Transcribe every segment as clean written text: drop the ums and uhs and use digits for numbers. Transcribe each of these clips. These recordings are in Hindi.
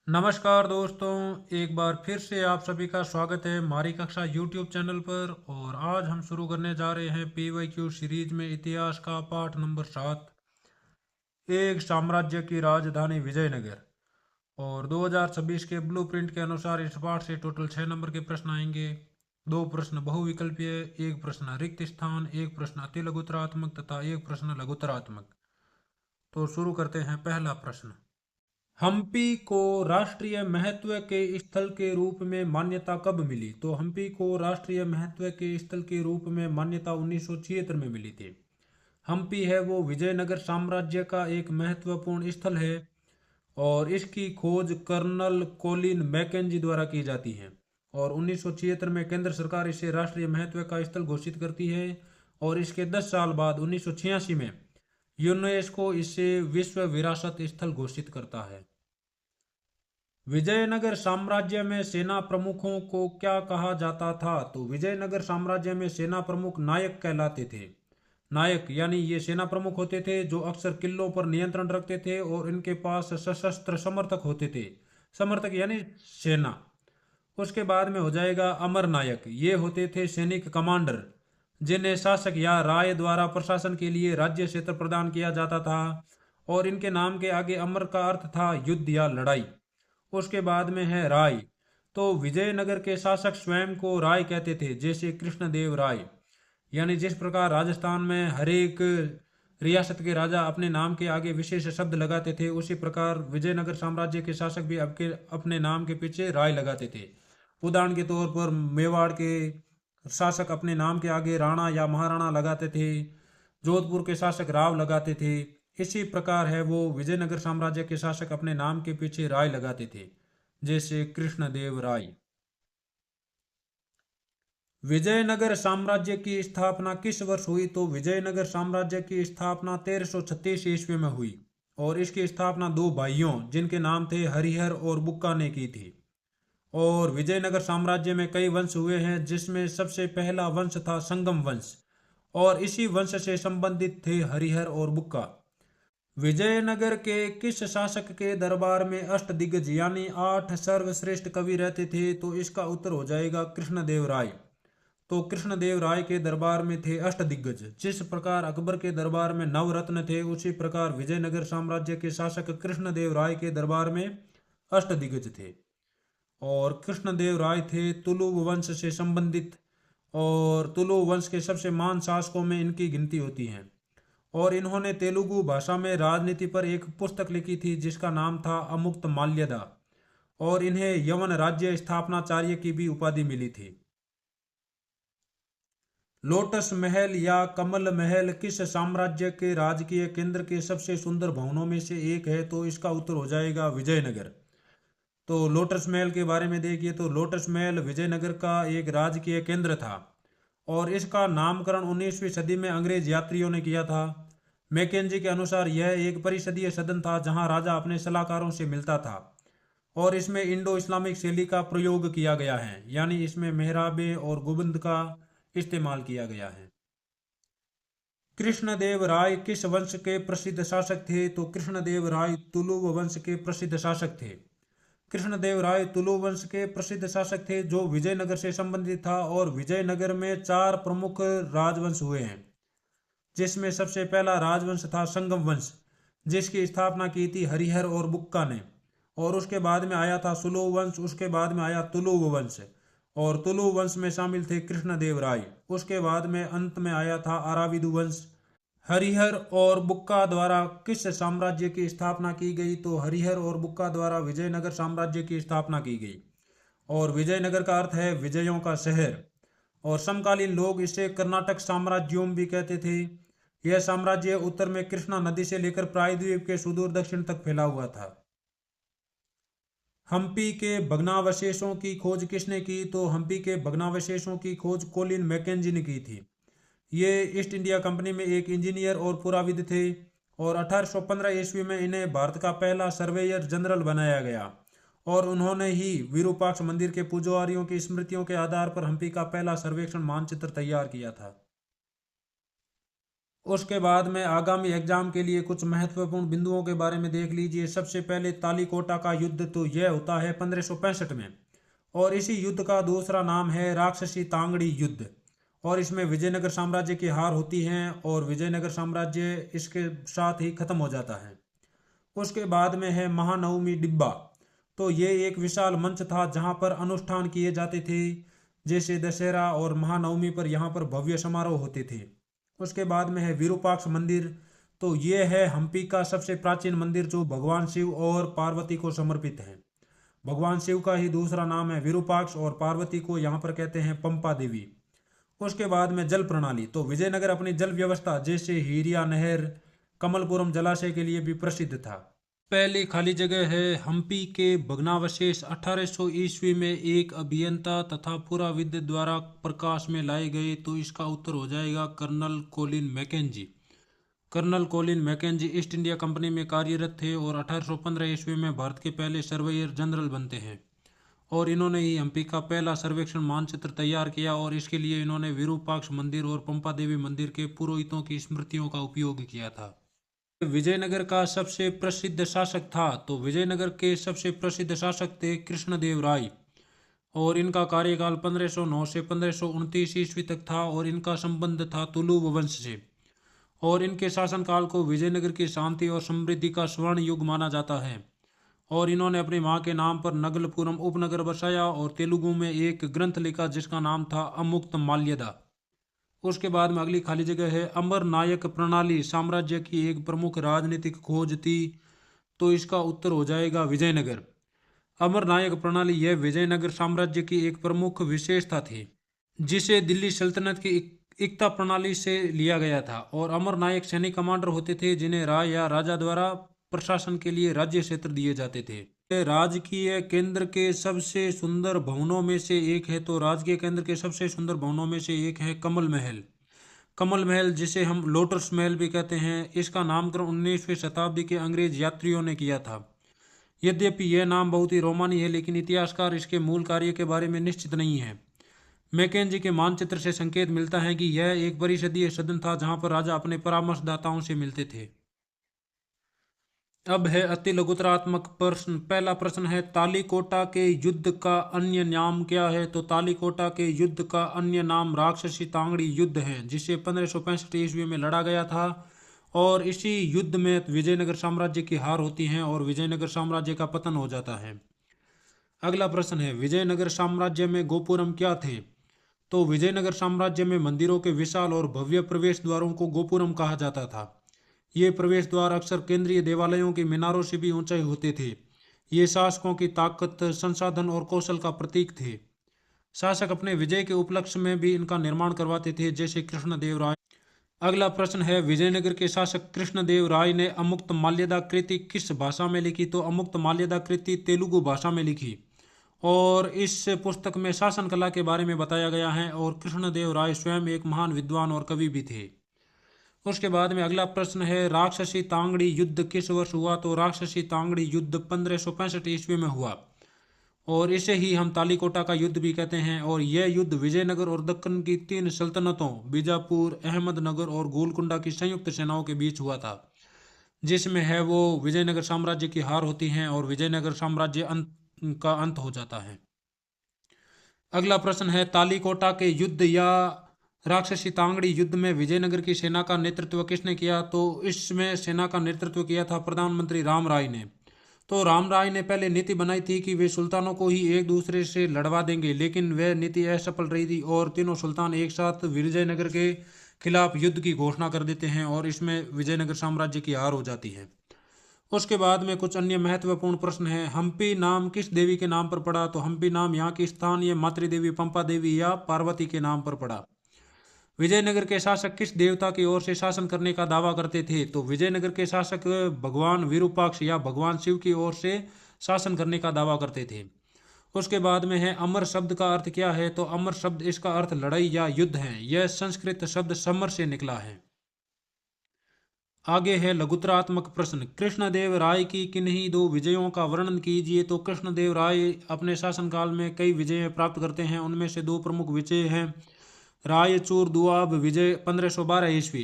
नमस्कार दोस्तों, एक बार फिर से आप सभी का स्वागत है हमारी कक्षा यूट्यूब चैनल पर। और आज हम शुरू करने जा रहे हैं पीवाईक्यू सीरीज में इतिहास का पाठ नंबर 7, एक साम्राज्य की राजधानी विजयनगर। और 2026 के ब्लूप्रिंट के अनुसार इस पाठ से टोटल 6 नंबर के प्रश्न आएंगे। दो प्रश्न बहुविकल्पीय, एक प्रश्न रिक्त स्थान, एक प्रश्न अति लघुतरात्मक तथा एक प्रश्न लघुतरात्मक। तो शुरू करते हैं। पहला प्रश्न, हम्पी को राष्ट्रीय महत्व के स्थल के रूप में मान्यता कब मिली? तो हम्पी को राष्ट्रीय महत्व के स्थल के रूप में मान्यता 1976 में मिली थी। हम्पी है वो विजयनगर साम्राज्य का एक महत्वपूर्ण स्थल है और इसकी खोज कर्नल कोलिन मैकेंजी द्वारा की जाती है। और 1976 में केंद्र सरकार इसे राष्ट्रीय महत्व का स्थल घोषित करती है और इसके 10 साल बाद 1986 में यूनेस्को इसे विश्व विरासत स्थल घोषित करता है। विजयनगर साम्राज्य में सेना प्रमुखों को क्या कहा जाता था? तो विजयनगर साम्राज्य में सेना प्रमुख नायक कहलाते थे। नायक यानी ये सेना प्रमुख होते थे जो अक्सर किलों पर नियंत्रण रखते थे और इनके पास सशस्त्र समर्थक होते थे। समर्थक यानी सेना। उसके बाद में हो जाएगा अमर नायक। ये होते थे सैनिक कमांडर जिन्हें शासक या राय द्वारा प्रशासन के लिए राज्य क्षेत्र प्रदान किया जाता था और इनके नाम के आगे अमर का अर्थ था युद्ध या लड़ाई। उसके बाद में है राय। तो विजयनगर के शासक स्वयं को राय कहते थे, जैसे कृष्णदेव राय। यानी जिस प्रकार राजस्थान में हर एक रियासत के राजा अपने नाम के आगे विशेष शब्द लगाते थे, उसी प्रकार विजयनगर साम्राज्य के शासक भी अपने नाम के पीछे राय लगाते थे। उदाहरण के तौर पर मेवाड़ के शासक अपने नाम के आगे राणा या महाराणा लगाते थे। जोधपुर के शासक राव लगाते थे। इसी प्रकार है वो विजयनगर साम्राज्य के शासक अपने नाम के पीछे राय लगाते थे, जैसे कृष्णदेव राय। विजयनगर साम्राज्य की स्थापना किस वर्ष हुई? तो विजयनगर साम्राज्य की स्थापना 1336 ईस्वी में हुई और इसकी स्थापना दो भाइयों जिनके नाम थे हरिहर और बुक्का ने की थी। और विजयनगर साम्राज्य में कई वंश हुए हैं, जिसमें सबसे पहला वंश था संगम वंश और इसी वंश से संबंधित थे हरिहर और बुक्का। विजयनगर के किस शासक के दरबार में अष्टदिग्गज यानी 8 सर्वश्रेष्ठ कवि रहते थे? तो इसका उत्तर हो जाएगा कृष्णदेव राय। तो कृष्णदेव राय के दरबार में थे अष्टदिग्गज। जिस प्रकार अकबर के दरबार में नवरत्न थे, उसी प्रकार विजयनगर साम्राज्य के शासक कृष्णदेव राय के दरबार में अष्टदिग्गज थे। और कृष्णदेव राय थे तुलुव वंश से संबंधित और तुलुव वंश के सबसे महान शासकों में इनकी गिनती होती है। और इन्होंने तेलुगु भाषा में राजनीति पर एक पुस्तक लिखी थी जिसका नाम था अमुक्त माल्यदा। और इन्हें यवन राज्य स्थापनाचार्य की भी उपाधि मिली थी। लोटस महल या कमल महल किस साम्राज्य के राजकीय केंद्र के सबसे सुंदर भवनों में से एक है? तो इसका उत्तर हो जाएगा विजयनगर। तो लोटस महल के बारे में देखिए तो लोटस महल विजयनगर का एक राजकीय केंद्र था और इसका नामकरण 19वीं सदी में अंग्रेज यात्रियों ने किया था। मैकेंजी के अनुसार यह एक परिषदीय सदन था जहां राजा अपने सलाहकारों से मिलता था और इसमें इंडो इस्लामिक शैली का प्रयोग किया गया है, यानी इसमें मेहराबे और गुंबद का इस्तेमाल किया गया है। कृष्णदेव राय किस वंश के प्रसिद्ध शासक थे? तो कृष्णदेव राय तुलुव वंश के प्रसिद्ध शासक थे। कृष्णदेव राय तुलु वंश के प्रसिद्ध शासक थे जो विजयनगर से संबंधित था। और विजयनगर में 4 प्रमुख राजवंश हुए हैं, जिसमें सबसे पहला राजवंश था संगम वंश जिसकी स्थापना की थी हरिहर और बुक्का ने। और उसके बाद में आया था सुलु वंश, उसके बाद में आया तुलुव वंश और तुलु वंश में शामिल थे कृष्णदेव राय। उसके बाद में अंत में आया था अराविदु वंश। हरिहर और बुक्का द्वारा किस साम्राज्य की स्थापना की गई? तो हरिहर और बुक्का द्वारा विजयनगर साम्राज्य की स्थापना की गई। और विजयनगर का अर्थ है विजयों का शहर और समकालीन लोग इसे कर्नाटक साम्राज्योम भी कहते थे। यह साम्राज्य उत्तर में कृष्णा नदी से लेकर प्रायद्वीप के सुदूर दक्षिण तक फैला हुआ था। हम्पी के भग्नावशेषों की खोज किसने की? तो हम्पी के भग्नावशेषों की खोज कोलिन मैकेंजी ने की थी। ये ईस्ट इंडिया कंपनी में एक इंजीनियर और पुराविद थे और 1815 ईस्वी में इन्हें भारत का पहला सर्वेयर जनरल बनाया गया और उन्होंने ही विरूपाक्ष मंदिर के पुजारियों की स्मृतियों के आधार पर हम्पी का पहला सर्वेक्षण मानचित्र तैयार किया था। उसके बाद में आगामी एग्जाम के लिए कुछ महत्वपूर्ण बिंदुओं के बारे में देख लीजिए। सबसे पहले तालीकोटा का युद्ध तो यह होता है 1565 में, और इसी युद्ध का दूसरा नाम है राक्षसी तांगड़ी युद्ध, और इसमें विजयनगर साम्राज्य की हार होती है और विजयनगर साम्राज्य इसके साथ ही खत्म हो जाता है। उसके बाद में है महानवमी डिब्बा। तो ये एक विशाल मंच था जहां पर अनुष्ठान किए जाते थे, जैसे दशहरा और महानवमी पर यहाँ पर भव्य समारोह होते थे। उसके बाद में है विरूपाक्ष मंदिर। तो ये है हम्पी का सबसे प्राचीन मंदिर जो भगवान शिव और पार्वती को समर्पित है। भगवान शिव का ही दूसरा नाम है विरूपाक्ष और पार्वती को यहाँ पर कहते हैं पंपा देवी। उसके बाद में जल प्रणाली। तो विजयनगर अपनी जल व्यवस्था जैसे हीरिया नहर, कमलपुरम जलाशय के लिए भी प्रसिद्ध था। पहली खाली जगह है हम्पी के भग्नावशेष 1800 ईस्वी में एक अभियंता तथा पुराविद द्वारा प्रकाश में लाए गए। तो इसका उत्तर हो जाएगा colonel Colin Mackenzie. Colonel Colin Mackenzie East India Company में कार्यरत थे और 1815 ईस्वी में भारत के पहले सर्वेयर जनरल बनते हैं, और इन्होंने ही हम्पी का पहला सर्वेक्षण मानचित्र तैयार किया, और इसके लिए इन्होंने विरूपाक्ष मंदिर और पंपा देवी मंदिर के पुरोहितों की स्मृतियों का उपयोग किया था। विजयनगर का सबसे प्रसिद्ध शासक था। तो विजयनगर के सबसे प्रसिद्ध शासक थे कृष्णदेव राय, और इनका कार्यकाल 1509 से 1529 ईस्वी तक था, और इनका संबंध था तुलुव वंश से, और इनके शासनकाल को विजयनगर की शांति और समृद्धि का स्वर्ण युग माना जाता है। और इन्होंने अपनी मां के नाम पर नगलपुरम उपनगर बसाया और तेलुगु में एक ग्रंथ लिखा जिसका नाम था अमुक्त माल्यदा। उसके बाद में अगली खाली जगह है अमर नायक प्रणाली साम्राज्य की एक प्रमुख राजनीतिक खोज थी। तो इसका उत्तर हो जाएगा विजयनगर। अमर नायक प्रणाली यह विजयनगर साम्राज्य की एक प्रमुख विशेषता थी, जिसे दिल्ली सल्तनत की एकता प्रणाली से लिया गया था। और अमर नायक सैनिक कमांडर होते थे जिन्हें राय या राजा द्वारा प्रशासन के लिए राज्य क्षेत्र दिए जाते थे। राजकीय केंद्र के सबसे सुंदर भवनों में से एक है। तो राजकीय केंद्र के सबसे सुंदर भवनों में से एक है कमल महल। कमल महल जिसे हम लोटस महल भी कहते हैं, इसका नामकरण 19वीं शताब्दी के अंग्रेज यात्रियों ने किया था। यद्यपि यह नाम बहुत ही रोमानी है, लेकिन इतिहासकार इसके मूल कार्य के बारे में निश्चित नहीं है। मैकेंजी के मानचित्र से संकेत मिलता है कि यह एक परिषदीय सदन था जहां पर राजा अपने परामर्शदाताओं से मिलते थे। अब है अति लघुतरात्मक प्रश्न। पहला प्रश्न है तालीकोटा के युद्ध का अन्य नाम क्या है। तो तालीकोटा के युद्ध का अन्य नाम राक्षसी तांगड़ी युद्ध है, जिसे 1565 ईस्वी में लड़ा गया था, और इसी युद्ध में विजयनगर साम्राज्य की हार होती है और विजयनगर साम्राज्य का पतन हो जाता है। अगला प्रश्न है विजयनगर साम्राज्य में गोपुरम क्या थे। तो विजयनगर साम्राज्य में मंदिरों के विशाल और भव्य प्रवेश द्वारों को गोपुरम कहा जाता था। ये प्रवेश द्वार अक्सर केंद्रीय देवालयों की मीनारों से भी ऊंचे होते थे। ये शासकों की ताकत, संसाधन और कौशल का प्रतीक थे। शासक अपने विजय के उपलक्ष्य में भी इनका निर्माण करवाते थे, जैसे कृष्णदेव राय। अगला प्रश्न है विजयनगर के शासक कृष्णदेव राय ने अमुक्त माल्यदा कृति किस भाषा में लिखी। तो अमुक्त माल्यदा कृति तेलुगु भाषा में लिखी, और इस पुस्तक में शासन कला के बारे में बताया गया है, और कृष्णदेव राय स्वयं एक महान विद्वान और कवि भी थे। उसके बाद में अगला प्रश्न है राक्षसी तांगड़ी युद्ध किस वर्ष हुआ। तो राक्षसी तांगड़ी युद्ध 1565 ईस्वी में हुआ, और इसे ही हम तालीकोटा का युद्ध भी कहते हैं। और यह युद्ध विजयनगर और दक्कन की 3 सल्तनतों बीजापुर, अहमदनगर और गोलकुंडा की संयुक्त सेनाओं के बीच हुआ था, जिसमें है वो विजयनगर साम्राज्य की हार होती है और विजयनगर साम्राज्य का अंत हो जाता है। अगला प्रश्न है तालीकोटा के युद्ध या राक्षसी तांगड़ी युद्ध में विजयनगर की सेना का नेतृत्व किसने किया। तो इसमें सेना का नेतृत्व किया था प्रधानमंत्री राम राय ने। तो राम राय ने पहले नीति बनाई थी कि वे सुल्तानों को ही एक दूसरे से लड़वा देंगे, लेकिन वह नीति असफल रही थी और तीनों सुल्तान एक साथ विजयनगर के खिलाफ युद्ध की घोषणा कर देते हैं, और इसमें विजयनगर साम्राज्य की हार हो जाती है। उसके बाद में कुछ अन्य महत्वपूर्ण प्रश्न है हम्पी नाम किस देवी के नाम पर पड़ा। तो हम्पी नाम यहाँ की स्थानीय मातृदेवी पंपा देवी या पार्वती के नाम पर पड़ा। विजयनगर के शासक किस देवता की ओर से शासन करने का दावा करते थे। तो विजयनगर के शासक भगवान विरूपाक्ष या भगवान शिव की ओर से शासन करने का दावा करते थे। उसके बाद में है अमर शब्द का अर्थ क्या है। तो अमर शब्द इसका अर्थ लड़ाई या युद्ध है। यह संस्कृत शब्द समर से निकला है। आगे है लघुतरात्मक प्रश्न कृष्णदेव राय की किन्हीं 2 विजयों का वर्णन कीजिए। तो कृष्णदेव राय अपने शासनकाल में कई विजय प्राप्त करते हैं। उनमें से 2 प्रमुख विजय हैं रायचूर दुआब विजय 1512 ईस्वी।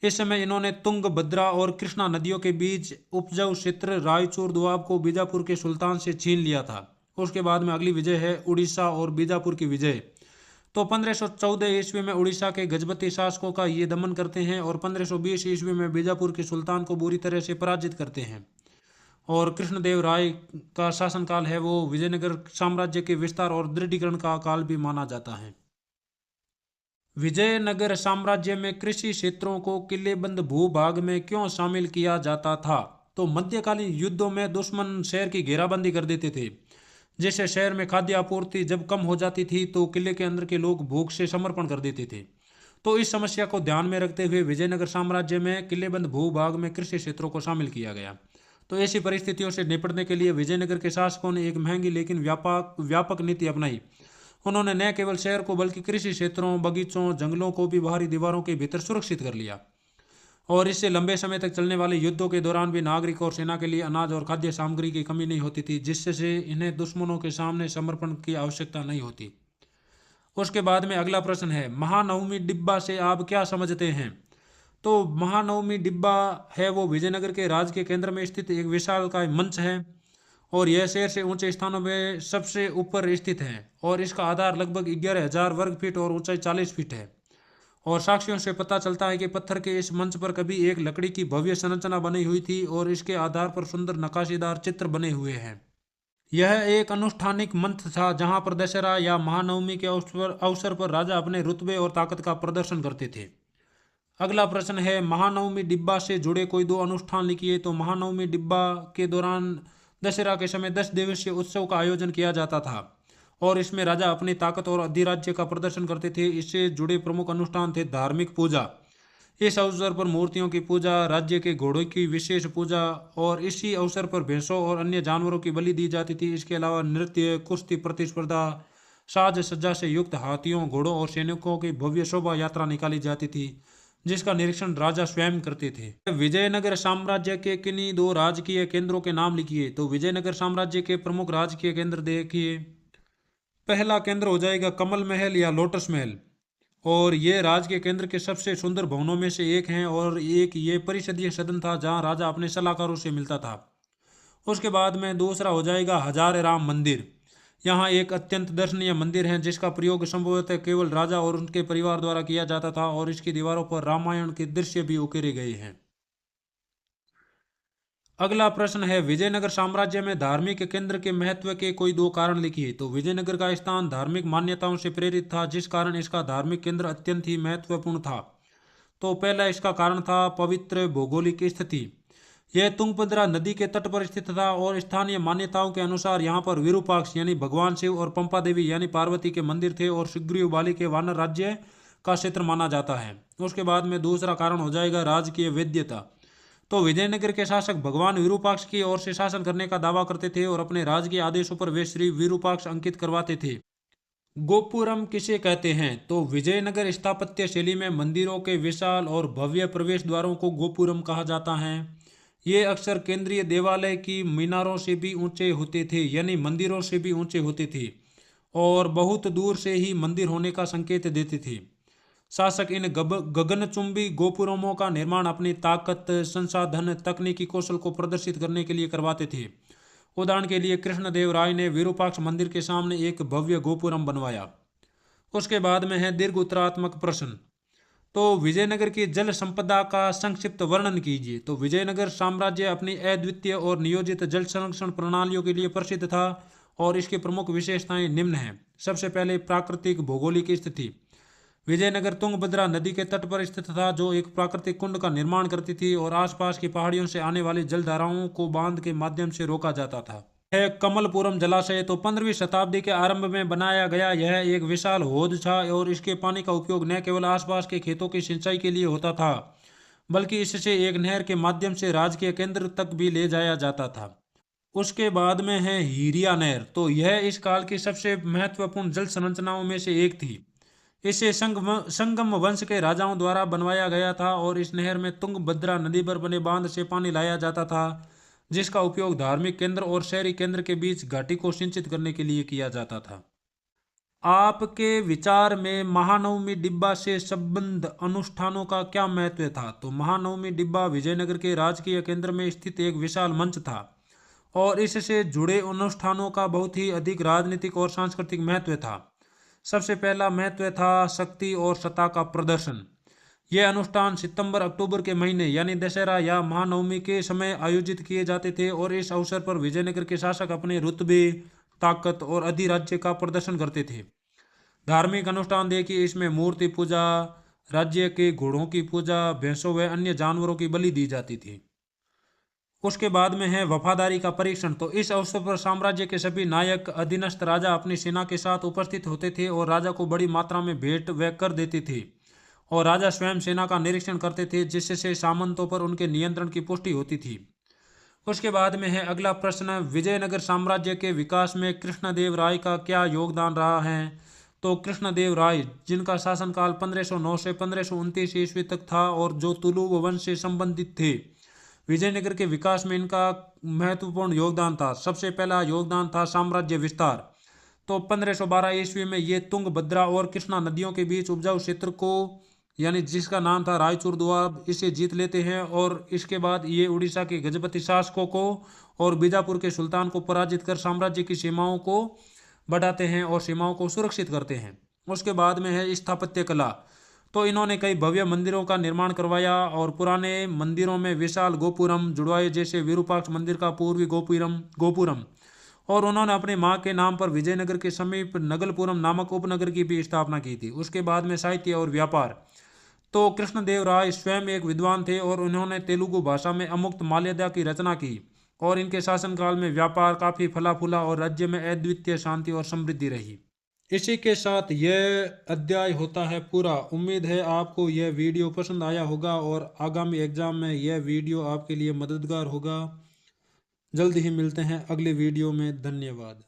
इस समय इन्होंने तुंग, भद्रा और कृष्णा नदियों के बीच उपजाऊ क्षेत्र रायचूर दोआब को बीजापुर के सुल्तान से छीन लिया था। उसके बाद में अगली विजय है उड़ीसा और बीजापुर की विजय। तो 1514 ईस्वी में उड़ीसा के गजपति शासकों का ये दमन करते हैं और 1520 ईस्वी में बीजापुर के सुल्तान को बुरी तरह से पराजित करते हैं। और कृष्णदेव राय का शासनकाल है वो विजयनगर साम्राज्य के विस्तार और दृढ़ीकरण का काल भी माना जाता है। विजयनगर साम्राज्य में कृषि क्षेत्रों को किलेबंद भूभाग में क्यों शामिल किया जाता था? तो मध्यकालीन युद्धों में दुश्मन शहर की घेराबंदी कर देते थे, जिससे शहर में खाद्य आपूर्ति जब कम हो जाती थी तो किले के अंदर के लोग भूख से समर्पण कर देते थे। तो इस समस्या को ध्यान में रखते हुए विजयनगर साम्राज्य में किलेबंद भूभाग में कृषि क्षेत्रों को शामिल किया गया। तो ऐसी परिस्थितियों से निपटने के लिए विजयनगर के शासकों ने एक महंगी लेकिन व्यापक नीति अपनाई। उन्होंने न केवल शहर को बल्कि कृषि क्षेत्रों, बगीचों, जंगलों को भी बाहरी दीवारों के भीतर सुरक्षित कर लिया। और इससे लंबे समय तक चलने वाले युद्धों के दौरान भी नागरिक और सेना के लिए अनाज और खाद्य सामग्री की कमी नहीं होती थी, जिससे इन्हें दुश्मनों के सामने समर्पण की आवश्यकता नहीं होती। उसके बाद में अगला प्रश्न है, महानवमी डिब्बा से आप क्या समझते हैं? तो महानवमी डिब्बा है वो विजयनगर के राज के केंद्र में स्थित एक विशालकाय मंच है और यह शहर से ऊंचे स्थानों में सबसे ऊपर स्थित है और इसका आधार लगभग 11,000 वर्ग फीट और ऊंचाई 40 फीट है। और साक्ष्यों से पता चलता है कि पत्थर के इस मंच पर कभी एक लकड़ी की भव्य संरचना बनी हुई थी और इसके आधार पर सुंदर नक्काशीदार चित्र बने हुए हैं। यह एक अनुष्ठानिक मंच था जहां पर दशहरा या महानवमी के अवसर पर राजा अपने रुतबे और ताकत का प्रदर्शन करते थे। अगला प्रश्न है, महानवमी डिब्बा से जुड़े कोई दो अनुष्ठान लिखिए। तो महानवमी डिब्बा के दौरान दशहरा के समय 10 दिवसीय उत्सव का आयोजन किया जाता था और इसमें राजा अपनी ताकत और अधिराज्य का प्रदर्शन करते थे। इससे जुड़े प्रमुख अनुष्ठान थे धार्मिक पूजा, इस अवसर पर मूर्तियों की पूजा, राज्य के घोड़ों की विशेष पूजा और इसी अवसर पर भैंसों और अन्य जानवरों की बलि दी जाती थी। इसके अलावा नृत्य, कुश्ती प्रतिस्पर्धा, साज सज्जा से युक्त हाथियों, घोड़ों और सैनिकों की भव्य शोभा यात्रा निकाली जाती थी, जिसका निरीक्षण राजा स्वयं करते थे। विजयनगर साम्राज्य के किन्हीं दो राजकीय केंद्रों के नाम लिखिए। तो विजयनगर साम्राज्य के प्रमुख राजकीय केंद्र देखिए। पहला केंद्र हो जाएगा कमल महल या लोटस महल और ये राजकीय केंद्र के सबसे सुंदर भवनों में से एक हैं और एक ये परिषदीय सदन था जहां राजा अपने सलाहकारों से मिलता था। उसके बाद में दूसरा हो जाएगा हजारे राम मंदिर। यहाँ एक अत्यंत दर्शनीय मंदिर है जिसका प्रयोग संभवतः केवल राजा और उनके परिवार द्वारा किया जाता था और इसकी दीवारों पर रामायण के दृश्य भी उकेरे गए हैं। अगला प्रश्न है, विजयनगर साम्राज्य में धार्मिक केंद्र के महत्व के कोई दो कारण लिखिए। तो विजयनगर का स्थान धार्मिक मान्यताओं से प्रेरित था, जिस कारण इसका धार्मिक केंद्र अत्यंत ही महत्वपूर्ण था। तो पहला इसका कारण था पवित्र भौगोलिक स्थिति। यह तुंगभद्रा नदी के तट पर स्थित था और स्थानीय मान्यताओं के अनुसार यहाँ पर विरूपाक्ष यानी भगवान शिव और पंपा देवी यानी पार्वती के मंदिर थे और सुग्रीव बाली के वानर राज्य का क्षेत्र माना जाता है। उसके बाद में दूसरा कारण हो जाएगा राजकीय वैद्यता। तो विजयनगर के शासक भगवान विरूपाक्ष की ओर से शासन करने का दावा करते थे और अपने राजकीय आदेशों पर वे श्री विरूपाक्ष अंकित करवाते थे। गोपुरम किसे कहते हैं? तो विजयनगर स्थापत्य शैली में मंदिरों के विशाल और भव्य प्रवेश द्वारों को गोपुरम कहा जाता है। ये अक्सर केंद्रीय देवालय की मीनारों से भी ऊंचे होते थे, यानी मंदिरों से भी ऊंचे होते थे और बहुत दूर से ही मंदिर होने का संकेत देते थे। शासक इन गगनचुंबी गोपुरमों का निर्माण अपनी ताकत, संसाधन, तकनीकी कौशल को प्रदर्शित करने के लिए करवाते थे। उदाहरण के लिए कृष्णदेव राय ने विरूपाक्ष मंदिर के सामने एक भव्य गोपुरम बनवाया। उसके बाद में है दीर्घ उत्तरात्मक प्रश्न। तो विजयनगर की जल संपदा का संक्षिप्त वर्णन कीजिए। तो विजयनगर साम्राज्य अपनी अद्वितीय और नियोजित जल संरक्षण प्रणालियों के लिए प्रसिद्ध था और इसकी प्रमुख विशेषताएं निम्न हैं। सबसे पहले प्राकृतिक भौगोलिक स्थिति। विजयनगर तुंगभद्रा नदी के तट पर स्थित था जो एक प्राकृतिक कुंड का निर्माण करती थी और आसपास की पहाड़ियों से आने वाली जलधाराओं को बांध के माध्यम से रोका जाता था। है कमलपुरम जलाशय। तो 15वीं शताब्दी के आरंभ में बनाया गया यह एक विशाल हौद था और इसके पानी का उपयोग न केवल आसपास के खेतों की सिंचाई के लिए होता था बल्कि इससे एक नहर के माध्यम से राजकीय केंद्र तक भी ले जाया जाता था। उसके बाद में है हीरिया नहर। तो यह इस काल की सबसे महत्वपूर्ण जल संरचनाओं में से एक थी। इसे संगम वंश के राजाओं द्वारा बनवाया गया था और इस नहर में तुंगभद्रा नदी पर बने बांध से पानी लाया जाता था, जिसका उपयोग धार्मिक केंद्र और शहरी केंद्र के बीच घाटी को सिंचित करने के लिए किया जाता था। आपके विचार में महानवमी डिब्बा से संबंध अनुष्ठानों का क्या महत्व था? तो महानवमी डिब्बा विजयनगर के राजकीय केंद्र में स्थित एक विशाल मंच था और इससे जुड़े अनुष्ठानों का बहुत ही अधिक राजनीतिक और सांस्कृतिक महत्व था। सबसे पहला महत्व था शक्ति और सत्ता का प्रदर्शन। ये अनुष्ठान सितंबर अक्टूबर के महीने यानी दशहरा या महानवमी के समय आयोजित किए जाते थे और इस अवसर पर विजयनगर के शासक अपने रुतबे, ताकत और अधिराज्य का प्रदर्शन करते थे। धार्मिक अनुष्ठान देखिए, इसमें मूर्ति पूजा, राज्य के घोड़ों की पूजा, भैंसों व अन्य जानवरों की बलि दी जाती थी। उसके बाद में है वफादारी का परीक्षण। तो इस अवसर पर साम्राज्य के सभी नायक, अधीनस्थ राजा अपनी सेना के साथ उपस्थित होते थे और राजा को बड़ी मात्रा में भेंट व कर देते थे और राजा स्वयं सेना का निरीक्षण करते थे, जिससे सामंतों पर उनके नियंत्रण की पुष्टि होती थी। उसके बाद में है अगला प्रश्न, विजयनगर साम्राज्य के विकास में कृष्णदेव राय का क्या योगदान रहा है? तो कृष्णदेव राय, जिनका शासनकाल 1509 से 1529 ईस्वी तक था और जो तुलुव वंश से संबंधित थे, विजयनगर के विकास में इनका महत्वपूर्ण योगदान था। सबसे पहला योगदान था साम्राज्य विस्तार। तो 1512 ईस्वी में ये तुंगभद्रा और कृष्णा नदियों के बीच उपजाऊ क्षेत्र को, यानी जिसका नाम था रायचूर दुआब, इसे जीत लेते हैं और इसके बाद ये उड़ीसा के गजपति शासकों को और बीजापुर के सुल्तान को पराजित कर साम्राज्य की सीमाओं को बढ़ाते हैं और सीमाओं को सुरक्षित करते हैं। उसके बाद में है स्थापत्य कला। तो इन्होंने कई भव्य मंदिरों का निर्माण करवाया और पुराने मंदिरों में विशाल गोपुरम जुड़वाए, जैसे विरूपाक्ष मंदिर का पूर्वी गोपुरम और उन्होंने अपने मां के नाम पर विजयनगर के समीप नगलपुरम नामक उपनगर की भी स्थापना की थी। उसके बाद में साहित्य और व्यापार। तो कृष्णदेव राय स्वयं एक विद्वान थे और उन्होंने तेलुगु भाषा में अमुक्त माल्यदा की रचना की और इनके शासनकाल में व्यापार काफी फला फूला और राज्य में अद्वितीय शांति और समृद्धि रही। इसी के साथ यह अध्याय होता है पूरा। उम्मीद है आपको यह वीडियो पसंद आया होगा और आगामी एग्जाम में यह वीडियो आपके लिए मददगार होगा। जल्द ही मिलते हैं अगले वीडियो में। धन्यवाद।